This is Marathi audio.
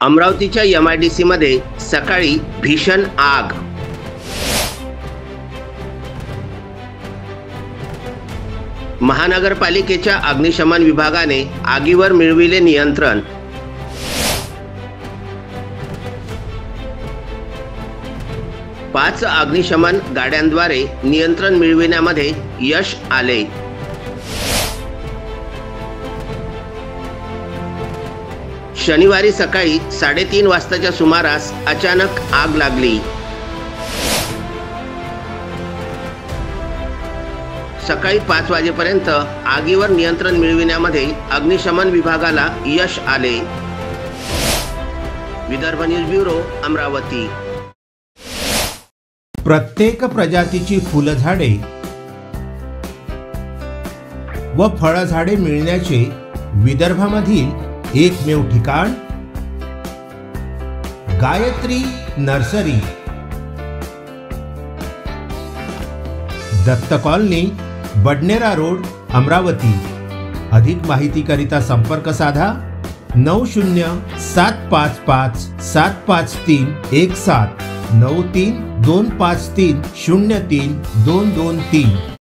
अमरावतीच्या MIDC मध्ये सकाळी भीषण आग। महानगरपालिकेच्या अग्निशमन विभागाने आगीवर मिळविले नियंत्रण। पाच अग्निशमन गाड्यांद्वारे नियंत्रण मिळविण्यामध्ये यश आले। शनिवारी सकाळी 3:30 वाजताच्या सुमारास अचानक आग लागली। सकाळी 5 वाजेपर्यंत आगीवर नियंत्रण मिळविण्यामध्ये अग्निशमन विभागाला यश आले। Vidarbha news bureau, Amravati. प्रत्येक प्रजातीची फुलझाडे व फळझाडे मिळण्याचे विदर्भामधील एकमेव ठिकाण Gayatri nursery, Datta colony, Badnera road, Amravati. अधिक माहितीकरिता संपर्क साधा 9075575317 9325303223।